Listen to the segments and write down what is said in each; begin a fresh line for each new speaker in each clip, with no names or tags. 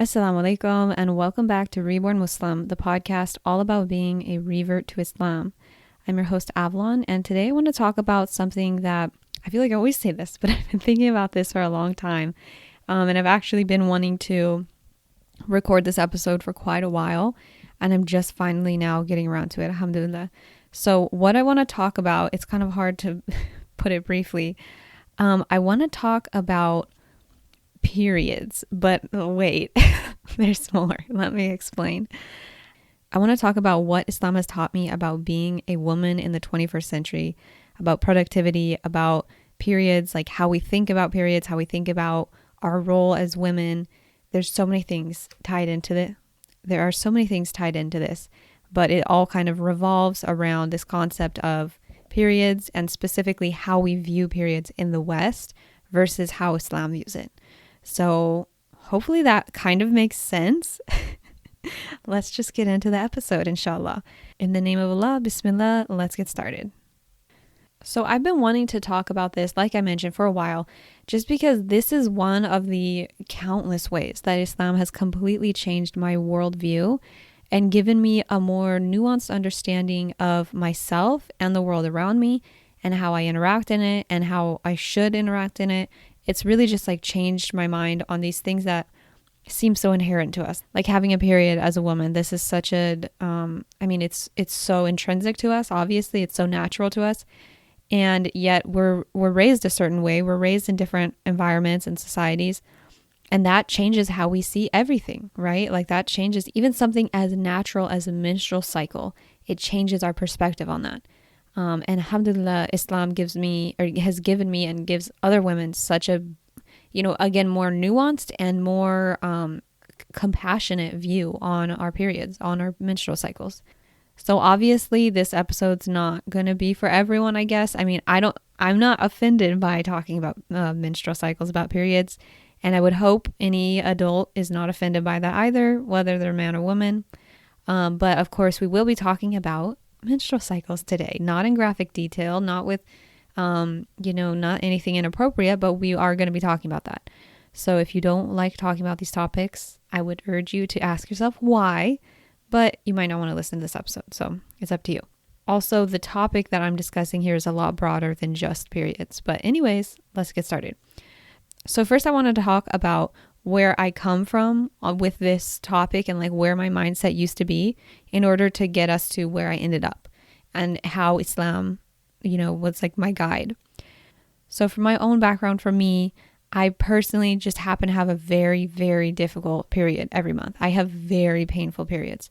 Asalaamu alaikum, and welcome back to Reborn Muslim, the podcast all about being a revert to Islam. I'm your host Avalon, and today I want to talk about something that I feel like I always say this, but I've been thinking about this for a long time, and I've actually been wanting to record this episode for quite a while, and I'm just finally now getting around to it, alhamdulillah. So what I want to talk about, it's kind of hard to put it briefly. I want to talk about periods, but wait, there's more. Let me explain. I want to talk about what Islam has taught me about being a woman in the 21st century, about productivity, about periods, like how we think about periods, how we think about our role as women. There's so many things tied into it. There are so many things tied into this, but it all kind of revolves around this concept of periods and specifically how we view periods in the West versus how Islam views it. So hopefully that kind of makes sense. Let's just get into the episode, inshallah. In the name of Allah, Bismillah, let's get started. So I've been wanting to talk about this, like I mentioned, for a while, just because this is one of the countless ways that Islam has completely changed my worldview and given me a more nuanced understanding of myself and the world around me and how I interact in it and how I should interact in it. It's really just like changed my mind on these things that seem so inherent to us. Like having a period as a woman, this is such a, it's so intrinsic to us. Obviously, it's so natural to us. And yet we're raised a certain way. We're raised in different environments and societies. And that changes how we see everything, right? Like that changes even something as natural as a menstrual cycle. It changes our perspective on that. And alhamdulillah, Islam has given me and gives other women such a, again, more nuanced and more compassionate view on our periods, on our menstrual cycles. So obviously this episode's not going to be for everyone, I guess. I mean, I'm not offended by talking about menstrual cycles, about periods. And I would hope any adult is not offended by that either, whether they're man or woman. But of course, we will be talking about menstrual cycles today, not in graphic detail, not with, not anything inappropriate, but we are going to be talking about that. So if you don't like talking about these topics, I would urge you to ask yourself why, but you might not want to listen to this episode. So it's up to you. Also, the topic that I'm discussing here is a lot broader than just periods. But anyways, let's get started. So first I wanted to talk about where I come from with this topic and like where my mindset used to be in order to get us to where I ended up and how Islam, was like my guide. So for my own background, for me, I personally just happen to have a very, very difficult period every month. I have very painful periods.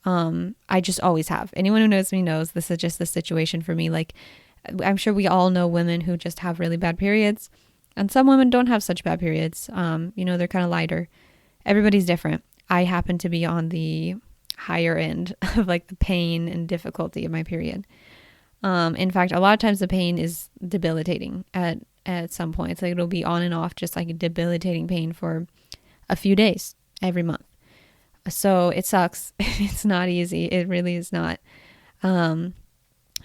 I just always have. Anyone who knows me knows this is just the situation for me. Like I'm sure we all know women who just have really bad periods. And some women don't have such bad periods. They're kind of lighter. Everybody's different. I happen to be on the higher end of like the pain and difficulty of my period. In fact, a lot of times the pain is debilitating at some points. Like it'll be on and off, just like a debilitating pain for a few days every month. So it sucks. It's not easy. It really is not. I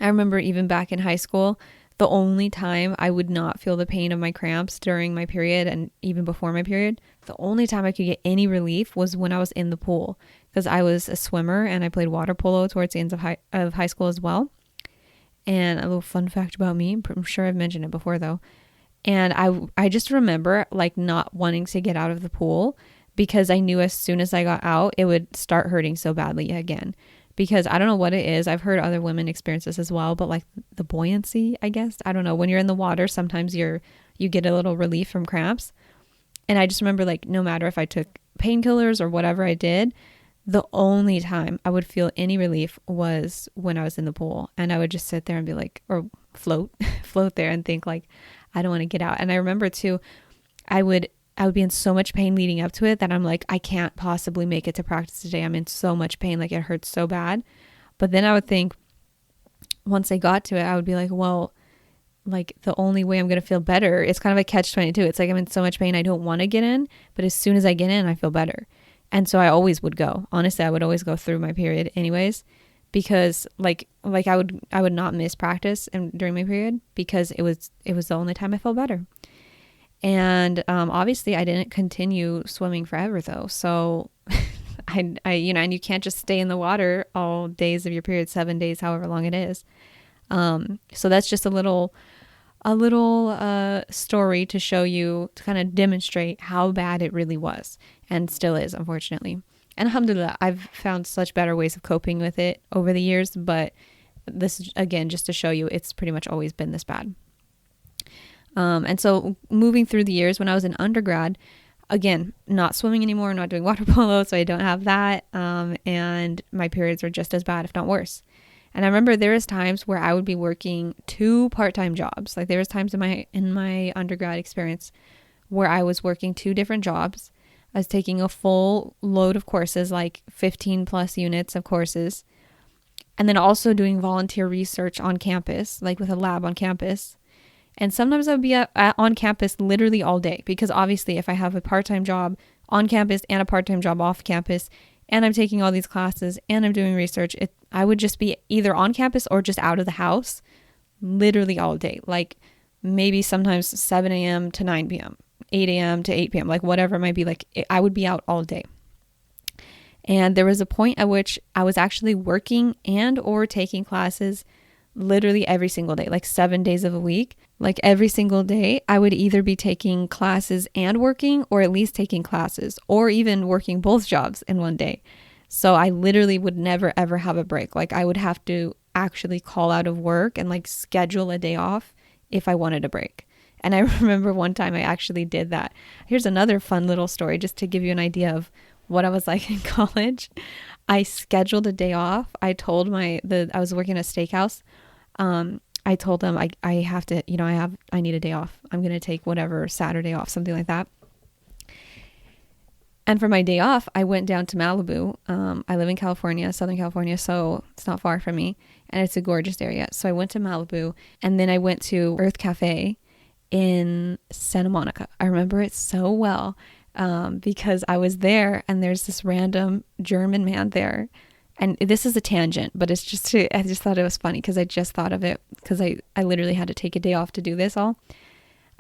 remember even back in high school, the only time I would not feel the pain of my cramps during my period and even before my period, the only time I could get any relief was when I was in the pool because I was a swimmer and I played water polo towards the ends of high school as well. And a little fun fact about me, I'm sure I've mentioned it before though. And I just remember like not wanting to get out of the pool because I knew as soon as I got out, it would start hurting so badly again. Because I don't know what it is. I've heard other women experience this as well, but like the buoyancy, I guess. I don't know. When you're in the water, sometimes you get a little relief from cramps. And I just remember like no matter if I took painkillers or whatever I did, the only time I would feel any relief was when I was in the pool. And I would just sit there and be like, or float there and think like, I don't want to get out. And I remember too, I would be in so much pain leading up to it that I'm like, I can't possibly make it to practice today. I'm in so much pain. Like it hurts so bad. But then I would think once I got to it, I would be like, well, like the only way I'm going to feel better, it's kind of a catch-22. It's like I'm in so much pain. I don't want to get in, but as soon as I get in, I feel better. And so I always would go. Honestly, I would always go through my period anyways, because like I would not miss practice and during my period because it was the only time I felt better. And obviously I didn't continue swimming forever though. So and you can't just stay in the water all days of your period, 7 days, however long it is. So that's just a little story to show you, to kind of demonstrate how bad it really was and still is, unfortunately. And alhamdulillah, I've found such better ways of coping with it over the years, but this is, again, just to show you, it's pretty much always been this bad. And so moving through the years, when I was in undergrad, again, not swimming anymore, not doing water polo, so I don't have that. And my periods were just as bad, if not worse. And I remember there was times where I would be working 2 part-time jobs. Like there was times in my undergrad experience where I was working 2 different jobs. I was taking a full load of courses, like 15 plus units of courses, and then also doing volunteer research on campus, like with a lab on campus. And sometimes I would be on campus literally all day, because obviously if I have a part-time job on campus and a part-time job off campus, and I'm taking all these classes and I'm doing research, I would just be either on campus or just out of the house literally all day. Like maybe sometimes 7 a.m. to 9 p.m., 8 a.m. to 8 p.m., like whatever it might be. Like I would be out all day. And there was a point at which I was actually working and or taking classes literally every single day, like 7 days of a week. Like every single day, I would either be taking classes and working, or at least taking classes, or even working both jobs in one day. So I literally would never, ever have a break. Like I would have to actually call out of work and like schedule a day off if I wanted a break. And I remember one time I actually did that. Here's another fun little story just to give you an idea of what I was like in college. I scheduled a day off. I told I was working at a steakhouse. I told them I have to, I need a day off. I'm going to take whatever Saturday off, something like that. And for my day off, I went down to Malibu. I live in California, Southern California, so it's not far from me, and it's a gorgeous area. So I went to Malibu, and then I went to Earth Cafe in Santa Monica. I remember it so well, because I was there, and there's this random German man there. And this is a tangent, but it's just, I just thought it was funny because I just thought of it because I literally had to take a day off to do this all.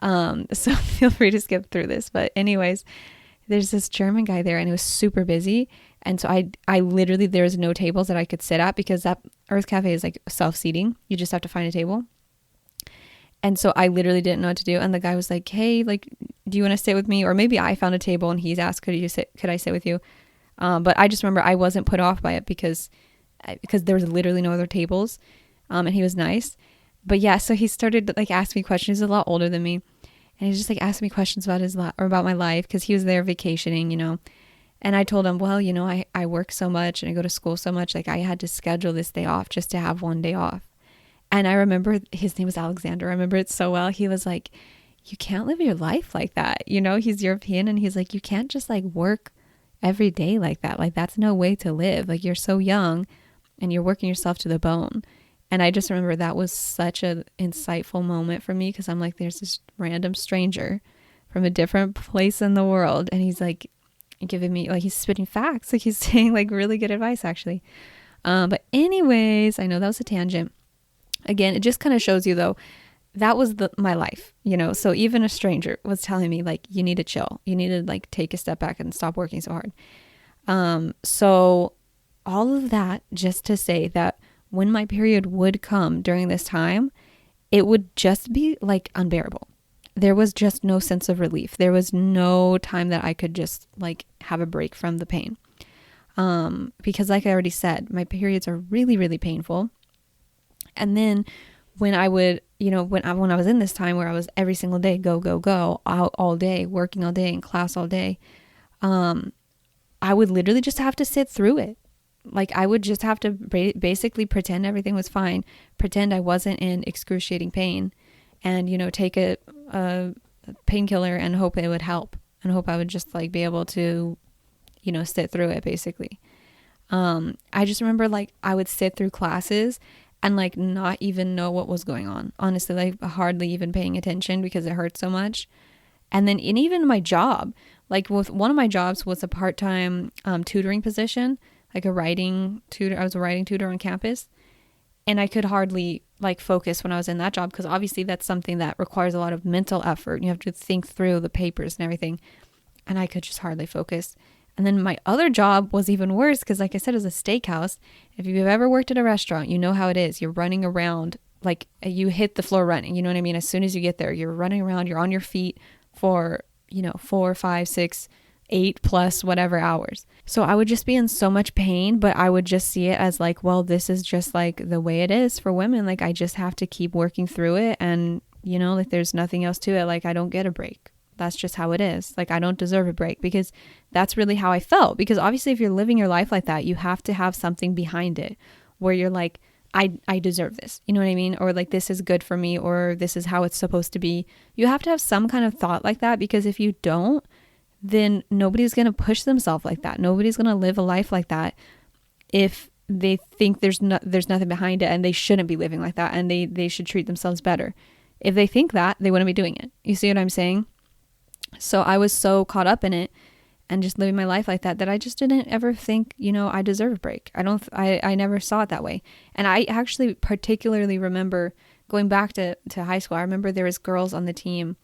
So feel free to skip through this. But anyways, there's this German guy there and it was super busy. And so I literally, there was no tables that I could sit at because that Earth Cafe is like self-seating. You just have to find a table. And so I literally didn't know what to do. And the guy was like, hey, like, do you want to sit with me? Or maybe I found a table and he's asked, could I sit with you? But I just remember I wasn't put off by it because there was literally no other tables. And he was nice. But yeah, so he started to like ask me questions. He's a lot older than me. And he just like asked me questions about about my life because he was there vacationing, And I told him, well, I work so much and I go to school so much. Like I had to schedule this day off just to have one day off. And I remember his name was Alexander. I remember it so well. He was like, you can't live your life like that. He's European and he's like, you can't just like work every day like that. Like that's no way to live. Like you're so young and you're working yourself to the bone. And I just remember that was such an insightful moment for me because I'm like, there's this random stranger from a different place in the world. And he's like giving me, like he's spitting facts. Like he's saying like really good advice actually. But anyways, I know that was a tangent. Again, it just kind of shows you though, that was my life, so even a stranger was telling me like, you need to chill. You need to like take a step back and stop working so hard. So all of that just to say that when my period would come during this time, it would just be like unbearable. There was just no sense of relief. There was no time that I could just like have a break from the pain. Because like I already said, my periods are really, really painful. And then when I would, when I was in this time where I was every single day, go, out all day, working all day, in class all day, I would literally just have to sit through it. Like I would just have to basically pretend everything was fine, pretend I wasn't in excruciating pain, and, take a painkiller and hope it would help, and hope I would just like be able to, sit through it basically. I just remember like I would sit through classes and like not even know what was going on. Honestly, like hardly even paying attention because it hurt so much. And then even my job, like with one of my jobs was a part-time tutoring position, like a writing tutor. I was a writing tutor on campus and I could hardly like focus when I was in that job, because obviously that's something that requires a lot of mental effort. You have to think through the papers and everything. And I could just hardly focus. And then my other job was even worse because, like I said, it was a steakhouse. If you've ever worked at a restaurant, you know how it is. You're running around, like you hit the floor running. You know what I mean? As soon as you get there, you're running around, you're on your feet for, 4, 5, 6, 8+ whatever hours. So I would just be in so much pain, but I would just see it as like, well, this is just like the way it is for women. Like I just have to keep working through it. And, like there's nothing else to it. Like I don't get a break. That's just how it is. Like I don't deserve a break, because that's really how I felt. Because obviously if you're living your life like that, you have to have something behind it where you're like, I deserve this. You know what I mean? Or like, this is good for me, or this is how it's supposed to be. You have to have some kind of thought like that, because if you don't, then nobody's going to push themselves like that. Nobody's going to live a life like that if they think there's nothing behind it, and they shouldn't be living like that, and they should treat themselves better. If they think that, they wouldn't be doing it. You see what I'm saying? So I was so caught up in it and just living my life like that I just didn't ever think, I deserve a break. I never saw it that way. And I actually particularly remember going back to high school. I remember there was girls on the team.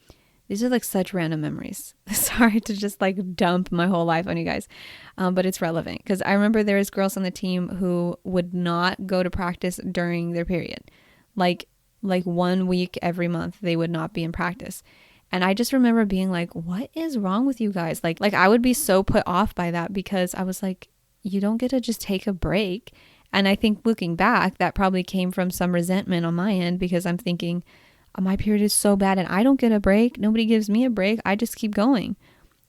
These are like such random memories. Sorry to just like dump my whole life on you guys. But it's relevant because I remember there was girls on the team who would not go to practice during their period. Like 1 week every month, they would not be in practice. And I just remember being like, what is wrong with you guys? Like I would be so put off by that, because I was like, you don't get to just take a break. And I think looking back, that probably came from some resentment on my end, because I'm thinking, my period is so bad and I don't get a break. Nobody gives me a break. I just keep going,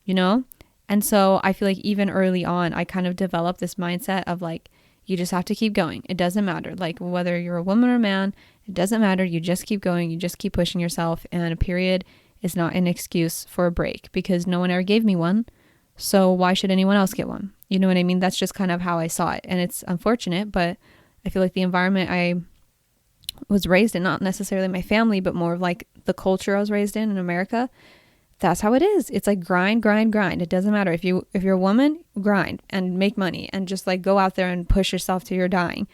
And so I feel like even early on, I kind of developed this mindset of like, you just have to keep going. It doesn't matter. Like whether you're a woman or a man, it doesn't matter. You just keep going. You just keep pushing yourself. And a period is not an excuse for a break, because no one ever gave me one. So why should anyone else get one? You know what I mean? That's just kind of how I saw it. And it's unfortunate, but I feel like the environment I was raised in, not necessarily my family, but more of like the culture I was raised in America, that's how it is. It's like grind, grind, grind. It doesn't matter. If you're a woman, grind and make money and just like go out there and push yourself till you're dying.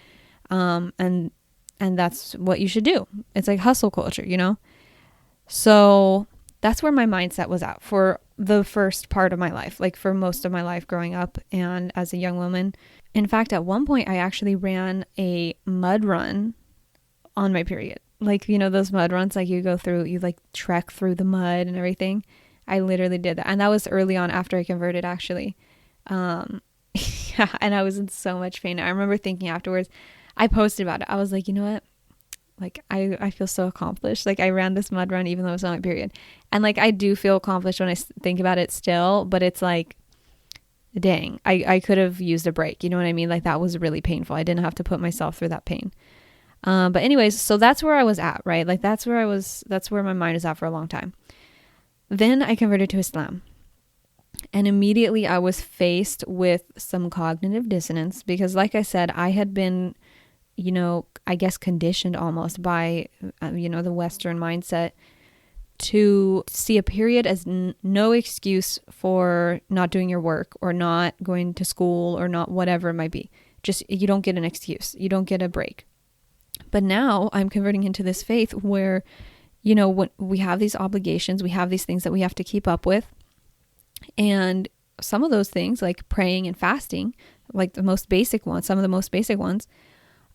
And that's what you should do. It's like hustle culture, So that's where my mindset was at for the first part of my life, like for most of my life growing up and as a young woman. In fact, at one point I actually ran a mud run on my period. Like, those mud runs, like you go through, you like trek through the mud and everything. I literally did that. And that was early on after I converted, actually. Yeah, and I was in so much pain. I remember thinking afterwards, I posted about it. I was like, you know what? Like, I feel so accomplished. Like, I ran this mud run even though it was on my period. And like, I do feel accomplished when I think about it still, but it's like, dang, I could have used a break. You know what I mean? Like, that was really painful. I didn't have to put myself through that pain. But anyways, so that's where I was at, right? Like that's where my mind is at for a long time. Then I converted to Islam, and immediately I was faced with some cognitive dissonance, because like I said, I had been, I guess conditioned almost by, the Western mindset to see a period as no excuse for not doing your work or not going to school or not whatever it might be. Just, you don't get an excuse. You don't get a break. But now I'm converting into this faith where, when we have these obligations, we have these things that we have to keep up with. And some of those things, like praying and fasting, like the most basic ones, some of the most basic ones,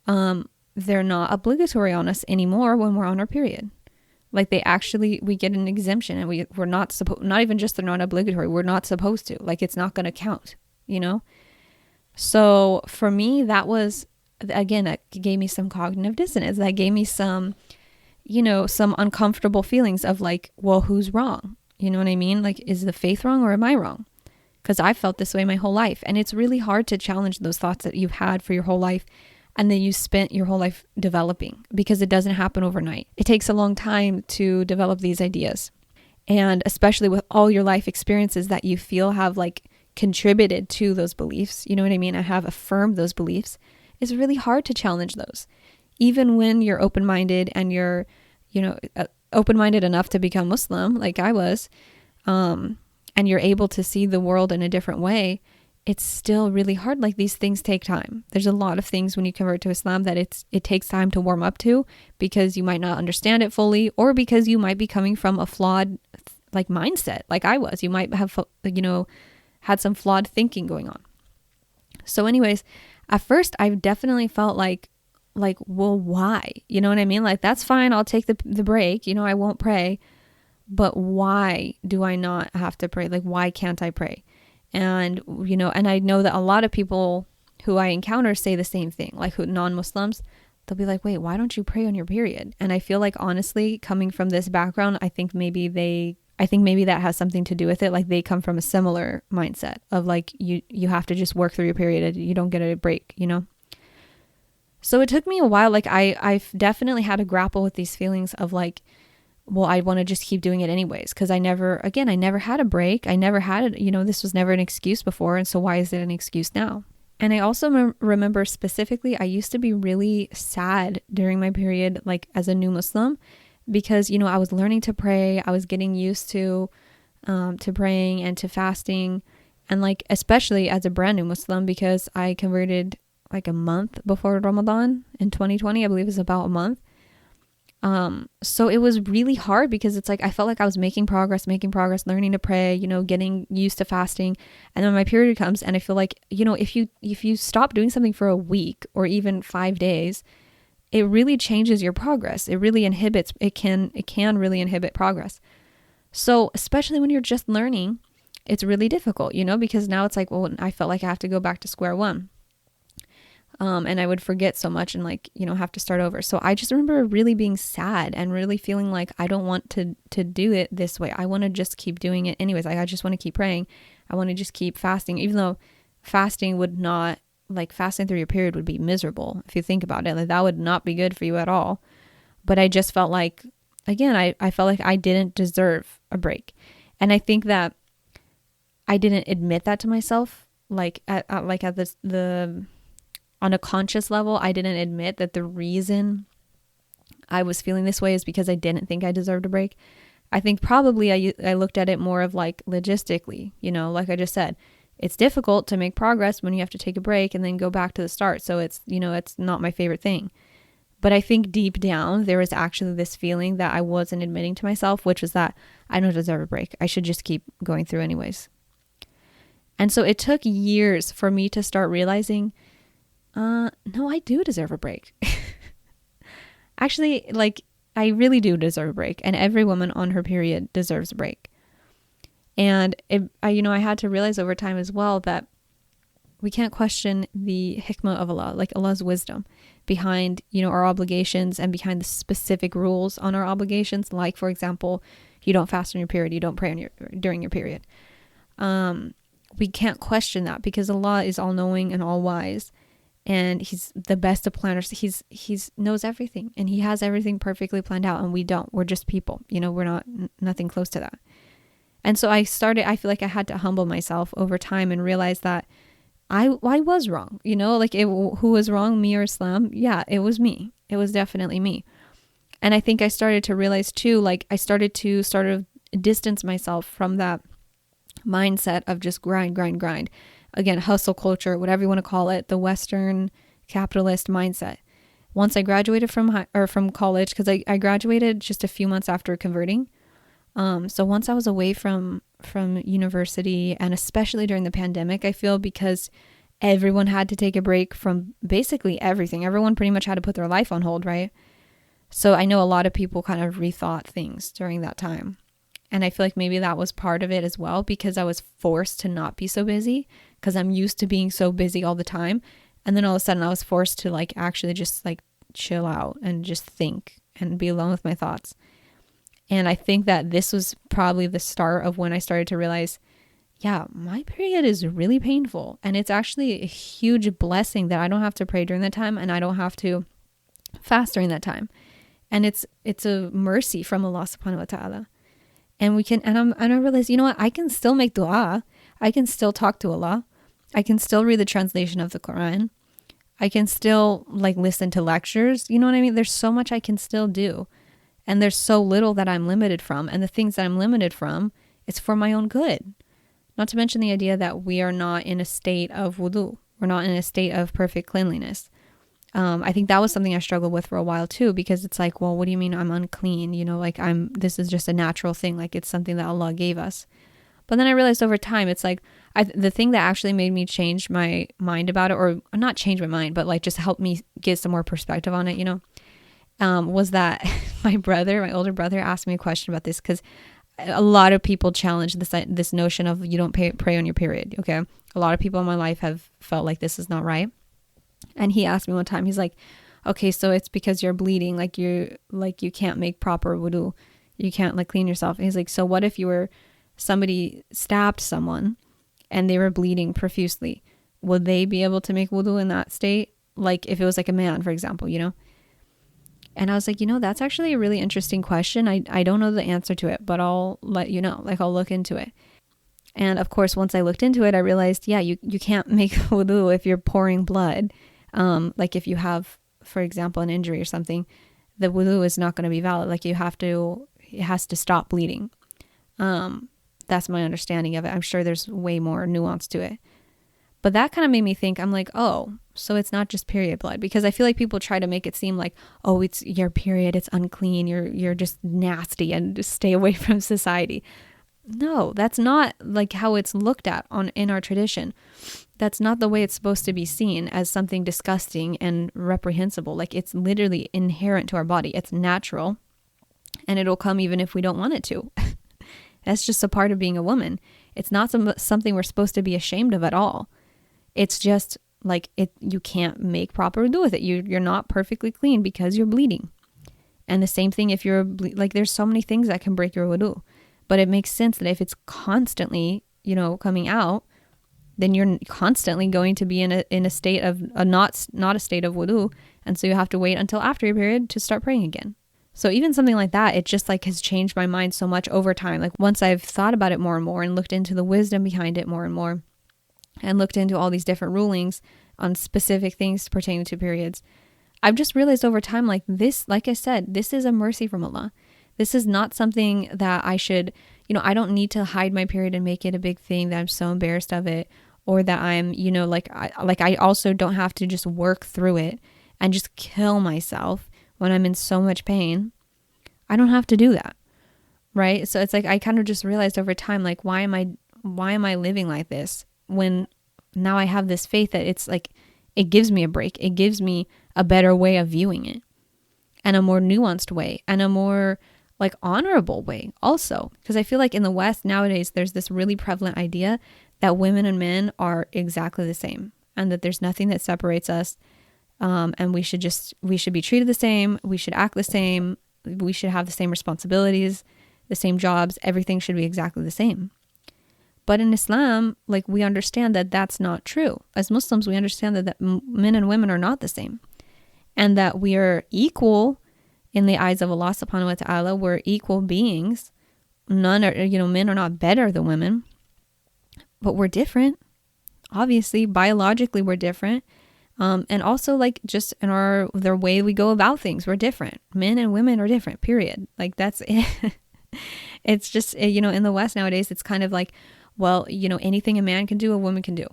they're not obligatory on us anymore when we're on our period. Like we get an exemption, and we're not supposed, not even just they're not obligatory, we're not supposed to, like it's not going to count, So for me, that was, again, that gave me some cognitive dissonance. That gave me some, some uncomfortable feelings of like, well, who's wrong? You know what I mean? Like, is the faith wrong or am I wrong? Because I felt this way my whole life. And it's really hard to challenge those thoughts that you've had for your whole life and then you spent your whole life developing, because it doesn't happen overnight. It takes a long time to develop these ideas. And especially with all your life experiences that you feel have like contributed to those beliefs, you know what I mean? I have affirmed those beliefs. It's really hard to challenge those. Even when you're open-minded and you're, open-minded enough to become Muslim, like I was, and you're able to see the world in a different way, it's still really hard. Like, these things take time. There's a lot of things when you convert to Islam that it takes time to warm up to, because you might not understand it fully, or because you might be coming from a flawed like mindset, like I was. You might have, had some flawed thinking going on. So anyways, at first I definitely felt like, well, why? You know what I mean? Like, that's fine. I'll take the break. I won't pray. But why do I not have to pray? Like, why can't I pray? And, and I know that a lot of people who I encounter say the same thing, like non-Muslims, they'll be like, wait, why don't you pray on your period? And I feel like, honestly, coming from this background, I think maybe that has something to do with it. Like, they come from a similar mindset of like, you have to just work through your period. You don't get a break, So it took me a while. Like, I've definitely had to grapple with these feelings of like, well, I want to just keep doing it anyways. Cause I never had a break. I never had it. This was never an excuse before. And so why is it an excuse now? And I also remember specifically, I used to be really sad during my period, like as a new Muslim, because, I was learning to pray. I was getting used to praying and to fasting. And like, especially as a brand new Muslim, because I converted like a month before Ramadan in 2020, I believe it's about a month. So it was really hard, because it's like, I felt like I was making progress, learning to pray, getting used to fasting. And then my period comes, and I feel like, if you stop doing something for a week or even 5 days, it really changes your progress. It really inhibits, it can really inhibit progress. So especially when you're just learning, it's really difficult, because now it's like, well, I felt like I have to go back to square one. And I would forget so much and like, have to start over. So I just remember really being sad and really feeling like I don't want to do it this way. I want to just keep doing it anyways. Like, I just want to keep praying. I want to just keep fasting, even though fasting through your period would be miserable. If you think about it, like, that would not be good for you at all. But I just felt like, again, I felt like I didn't deserve a break. And I think that I didn't admit that to myself, on a conscious level. I didn't admit that the reason I was feeling this way is because I didn't think I deserved a break. I think probably I looked at it more of like logistically, like I just said, it's difficult to make progress when you have to take a break and then go back to the start. So it's, it's not my favorite thing. But I think deep down, there was actually this feeling that I wasn't admitting to myself, which was that I don't deserve a break. I should just keep going through anyways. And so it took years for me to start realizing, no, I do deserve a break. Actually, like, I really do deserve a break, and every woman on her period deserves a break. And I had to realize over time as well that we can't question the hikmah of Allah, like Allah's wisdom behind, our obligations and behind the specific rules on our obligations. Like, for example, you don't fast on your period, you don't pray during your period. We can't question that, because Allah is all knowing and all wise. And he's the best of planners. He's knows everything, and he has everything perfectly planned out, and we don't. We're just people, we're not nothing close to that. And so I feel like I had to humble myself over time and realize that I was wrong, who was wrong, me or Islam? Yeah, it was me. It was definitely me. And I think I started to realize too, like, I started to sort of distance myself from that mindset of just grind. Again, hustle culture, whatever you want to call it, the Western capitalist mindset. Once I graduated from college, because I graduated just a few months after converting. So once I was away from university, and especially during the pandemic, I feel, because everyone had to take a break from basically everything. Everyone pretty much had to put their life on hold, right? So I know a lot of people kind of rethought things during that time. And I feel like maybe that was part of it as well, because I was forced to not be so busy, because I'm used to being so busy all the time. And then all of a sudden I was forced to like actually just like chill out and just think and be alone with my thoughts. And I think that this was probably the start of when I started to realize, yeah, my period is really painful. And it's actually a huge blessing that I don't have to pray during that time, and I don't have to fast during that time. And it's a mercy from Allah subhanahu wa ta'ala. And I realized, what, I can still make dua. I can still talk to Allah. I can still read the translation of the Quran. I can still like listen to lectures. You know what I mean? There's so much I can still do. And there's so little that I'm limited from. And the things that I'm limited from, it's for my own good. Not to mention the idea that we are not in a state of wudu. We're not in a state of perfect cleanliness. I think that was something I struggled with for a while too, because it's like, well, what do you mean I'm unclean? Like this is just a natural thing. Like it's something that Allah gave us. But then I realized over time, it's like the thing that actually made me change my mind about it, or not change my mind, but like just help me get some more perspective on it, was that my older brother asked me a question about this, because a lot of people challenge this notion of you don't pray on your period. Okay. A lot of people in my life have felt like this is not right. And he asked me one time, he's like, okay, so it's because you're bleeding, like you can't make proper wudu. You can't like clean yourself. And he's like, so what if somebody stabbed someone and they were bleeding profusely? Would they be able to make wudu in that state? Like if it was like a man, for example, And I was like, that's actually a really interesting question. I don't know the answer to it, but I'll let you know. Like I'll look into it. And of course, once I looked into it, I realized, yeah, you can't make wudu if you're pouring blood. Like if you have, for example, an injury or something, the wudu is not going to be valid. Like it has to stop bleeding. That's my understanding of it. I'm sure there's way more nuance to it. But that kind of made me think, I'm like, oh, so it's not just period blood, because I feel like people try to make it seem like, oh, it's your period, it's unclean, you're just nasty and just stay away from society. No, that's not like how it's looked at in our tradition. That's not the way it's supposed to be seen, as something disgusting and reprehensible. Like it's literally inherent to our body. It's natural, and it'll come even if we don't want it to. That's just a part of being a woman. It's not something we're supposed to be ashamed of at all. It's just like you can't make proper wudu with it. You're not perfectly clean because you're bleeding. And the same thing if you're like, there's so many things that can break your wudu. But it makes sense that if it's constantly, coming out, then you're constantly going to be in a state of not a state of wudu. And so you have to wait until after your period to start praying again. So even something like that, it just like has changed my mind so much over time. Like once I've thought about it more and more and looked into the wisdom behind it more and more, and looked into all these different rulings on specific things pertaining to periods, I've just realized over time, like this, like I said, this is a mercy from Allah. This is not something that I should, I don't need to hide my period and make it a big thing that I'm so embarrassed of it, or that I'm, I also don't have to just work through it and just kill myself when I'm in so much pain. I don't have to do that. Right. So it's like, I kind of just realized over time, like, why am I living like this when now I have this faith that it's like, it gives me a break. It gives me a better way of viewing it, and a more nuanced way, and a more like honorable way also. Because I feel like in the West nowadays, there's this really prevalent idea that women and men are exactly the same, and that there's nothing that separates us. And we should be treated the same. We should act the same. We should have the same responsibilities, the same jobs. Everything should be exactly the same. But in Islam, like, we understand that that's not true. As Muslims, we understand that men and women are not the same, and that we are equal in the eyes of Allah subhanahu wa ta'ala. We're equal beings. Men are not better than women, but we're different. Obviously, biologically, we're different. And also, like, just in the way we go about things, we're different. Men and women are different, period. Like, that's it. It's just, in the West nowadays, it's kind of like, well, anything a man can do, a woman can do.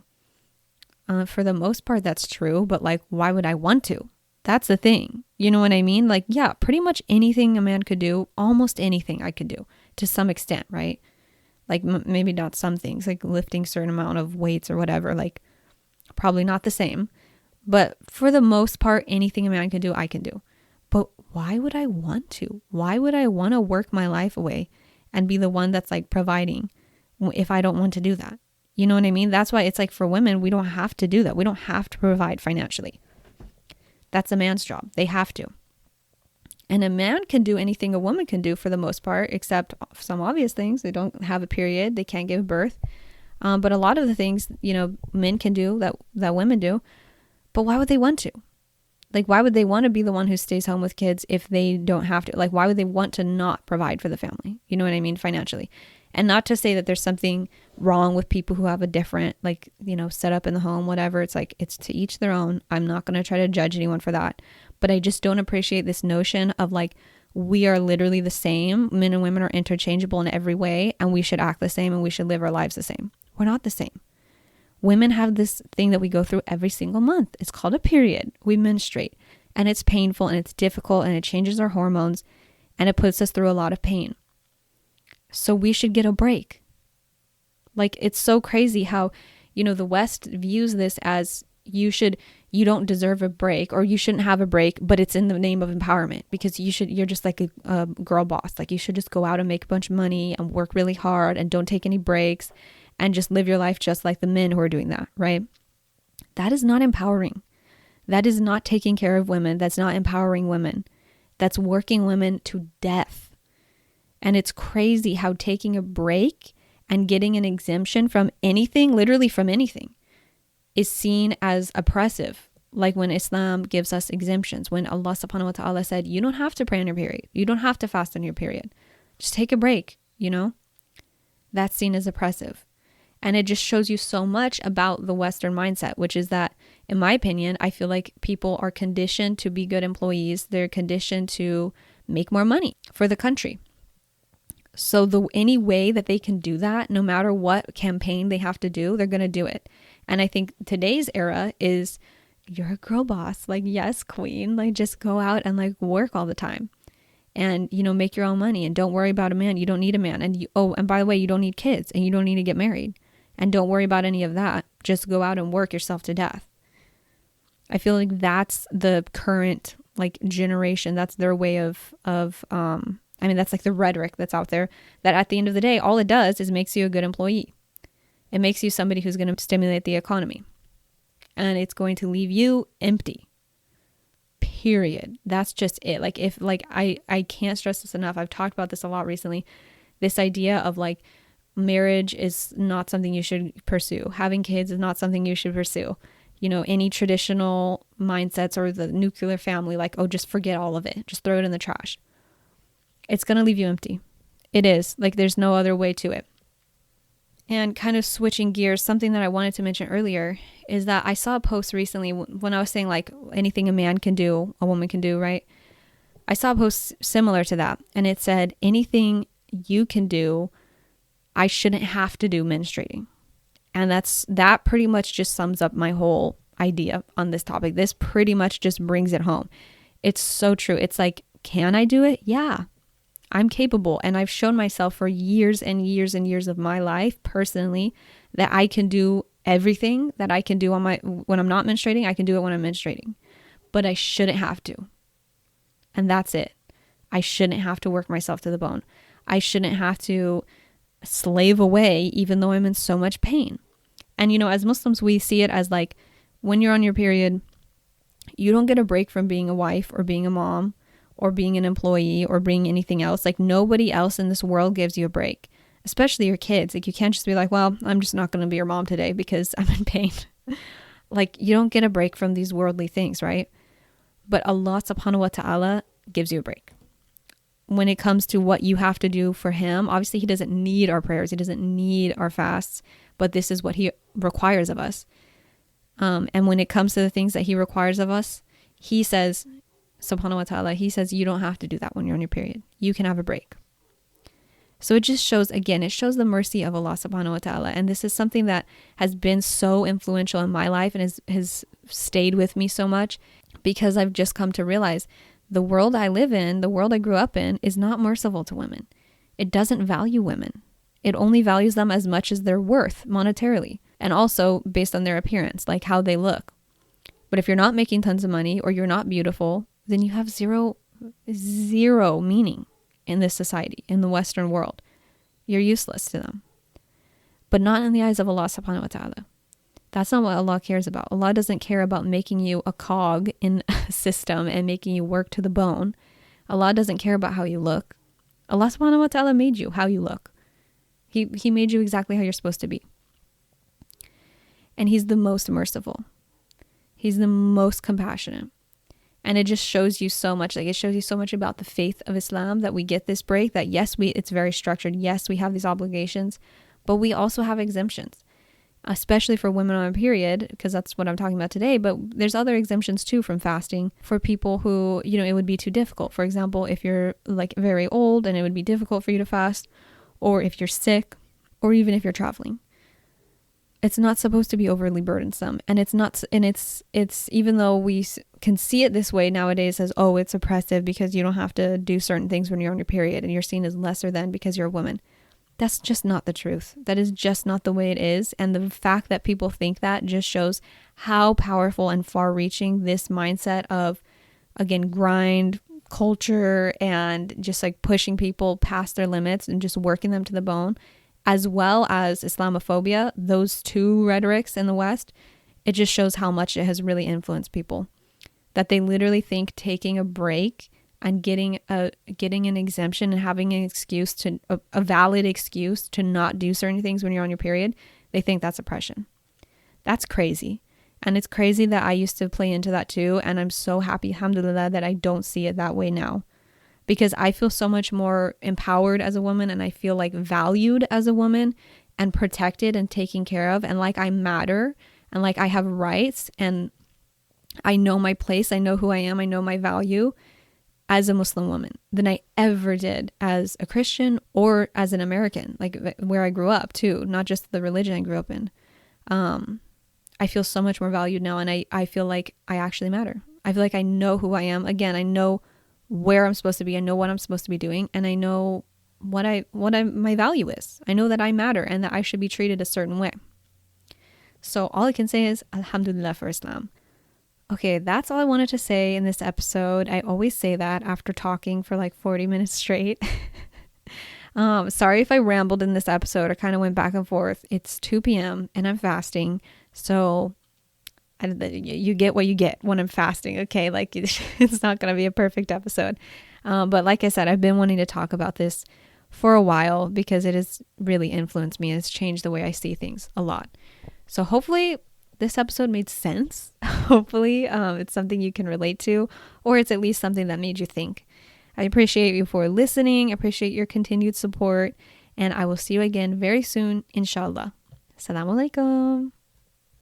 For the most part, that's true. But like, why would I want to? That's the thing. You know what I mean? Like, yeah, pretty much anything a man could do, almost anything I could do to some extent, right? Like maybe not some things, like lifting certain amount of weights or whatever, like probably not the same. But for the most part, anything a man can do, I can do. But why would I want to? Why would I want to work my life away and be the one that's like providing if I don't want to do that? You know what I mean? That's why it's like, for women, we don't have to do that. We don't have to provide financially. That's a man's job. They have to. And a man can do anything a woman can do for the most part, except some obvious things. They don't have a period. They can't give birth. But a lot of the things, men can do that women do. But why would they want to? Like, why would they want to be the one who stays home with kids if they don't have to? Like, why would they want to not provide for the family? You know what I mean? Financially. And not to say that there's something wrong with people who have a different, like, setup in the home, whatever. It's like, it's to each their own. I'm not going to try to judge anyone for that. But I just don't appreciate this notion of like, we are literally the same. Men and women are interchangeable in every way, and we should act the same and we should live our lives the same. We're not the same. Women have this thing that we go through every single month. It's called a period. We menstruate, and it's painful and it's difficult and it changes our hormones and it puts us through a lot of pain. So we should get a break. Like, it's so crazy how, the West views this as you don't deserve a break, or you shouldn't have a break, but it's in the name of empowerment, because you're just like a girl boss. Like, you should just go out and make a bunch of money and work really hard and don't take any breaks and just live your life just like the men who are doing that, right? That is not empowering. That is not taking care of women. That's not empowering women. That's working women to death. And it's crazy how taking a break and getting an exemption from anything, literally from anything, is seen as oppressive. Like when Islam gives us exemptions, when Allah subhanahu wa ta'ala said, you don't have to pray on your period. You don't have to fast on your period. Just take a break, That's seen as oppressive. And it just shows you so much about the Western mindset, which is that, in my opinion, I feel like people are conditioned to be good employees. They're conditioned to make more money for the country. So any way that they can do that, no matter what campaign they have to do, they're going to do it. And I think today's era is, you're a girl boss. Like, yes, queen, like just go out and like work all the time and, make your own money and don't worry about a man. You don't need a man. And and by the way, you don't need kids and you don't need to get married and don't worry about any of that. Just go out and work yourself to death. I feel like that's the current like generation. That's their way of that's like the rhetoric that's out there, that at the end of the day, all it does is makes you a good employee. It makes you somebody who's going to stimulate the economy, and it's going to leave you empty. Period. That's just it. I can't stress this enough. I've talked about this a lot recently. This idea of like marriage is not something you should pursue. Having kids is not something you should pursue. Any traditional mindsets or the nuclear family, like, oh, just forget all of it. Just throw it in the trash. It's going to leave you empty. It is. Like, there's no other way to it. And kind of switching gears, something that I wanted to mention earlier is that I saw a post recently when I was saying like anything a man can do, a woman can do, right? I saw a post similar to that. And it said, anything you can do, I shouldn't have to do menstruating. And that pretty much just sums up my whole idea on this topic. This pretty much just brings it home. It's so true. It's like, can I do it? Yeah. I'm capable, and I've shown myself for years and years and years of my life personally that I can do everything that I can do when I'm not menstruating. I can do it when I'm menstruating, but I shouldn't have to. And that's it. I shouldn't have to work myself to the bone. I shouldn't have to slave away even though I'm in so much pain. And as Muslims, we see it as like, when you're on your period, you don't get a break from being a wife or being a mom or being an employee or being anything else. Like, nobody else in this world gives you a break, especially your kids. Like, you can't just be like, well, I'm just not going to be your mom today because I'm in pain. Like, you don't get a break from these worldly things, right? But Allah subhanahu wa ta'ala gives you a break. When it comes to what you have to do for him, obviously he doesn't need our prayers. He doesn't need our fasts, but this is what he requires of us. And when it comes to the things that he requires of us, he says, subhanahu wa ta'ala, he says, you don't have to do that when you're on your period. You can have a break. So it just shows, again, it shows the mercy of Allah subhanahu wa ta'ala. And this is something that has been so influential in my life and has stayed with me so much, because I've just come to realize the world I live in, the world I grew up in, is not merciful to women. It doesn't value women. It only values them as much as they're worth monetarily, and also based on their appearance, like how they look. But if you're not making tons of money or you're not beautiful, then you have zero meaning in this society, in the Western world. You're useless to them. But not in the eyes of Allah subhanahu wa ta'ala. That's not what Allah cares about. Allah doesn't care about making you a cog in a system and making you work to the bone. Allah doesn't care about how you look. Allah subhanahu wa ta'ala made you how you look. He made you exactly how you're supposed to be. And he's the most merciful. He's the most compassionate. And it just shows you so much. Like, it shows you so much about the faith of Islam, that we get this break, that yes, it's very structured. Yes, we have these obligations, but we also have exemptions. especially for women on a period, because that's what I'm talking about today. But there's other exemptions too from fasting for people who, it would be too difficult. For example, if you're like very old and it would be difficult for you to fast, or if you're sick, or even if you're traveling. It's not supposed to be overly burdensome. And it's even though we can see it this way nowadays as, oh, it's oppressive because you don't have to do certain things when you're on your period and you're seen as lesser than because you're a woman. That's just not the truth. That is just not the way it is. And the fact that people think that just shows how powerful and far-reaching this mindset of, again, grind culture and just like pushing people past their limits and just working them to the bone, as well as Islamophobia, those two rhetorics in the West, it just shows how much it has really influenced people. That they literally think taking a break and getting an exemption and having an excuse to a valid excuse to not do certain things when you're on your period, they think that's oppression. That's crazy. And it's crazy that I used to play into that too. And I'm so happy, alhamdulillah, that I don't see it that way now. Because I feel so much more empowered as a woman, and I feel like valued as a woman and protected and taken care of, and like I matter and like I have rights and I know my place, I know who I am, I know my value as a Muslim woman than I ever did as a Christian or as an American, like where I grew up too, not just the religion I grew up in. I feel so much more valued now, and I feel like I actually matter. I feel like I know who I am. Again, I know where I'm supposed to be. I know what I'm supposed to be doing, and I know what my value is. I know that I matter and that I should be treated a certain way. So all I can say is alhamdulillah for Islam. Okay, that's all I wanted to say in this episode. I always say that after talking for like 40 minutes straight. Sorry if I rambled in this episode. I kind of went back and forth. It's 2 p.m. and I'm fasting. So you get what you get when I'm fasting, okay? Like it's not going to be a perfect episode. But like I said, I've been wanting to talk about this for a while because it has really influenced me. It's changed the way I see things a lot. So hopefully this episode made sense. Hopefully it's something you can relate to, or it's at least something that made you think. I appreciate you for listening. I appreciate your continued support. And I will see you again very soon, inshallah. Asalaamu alaikum.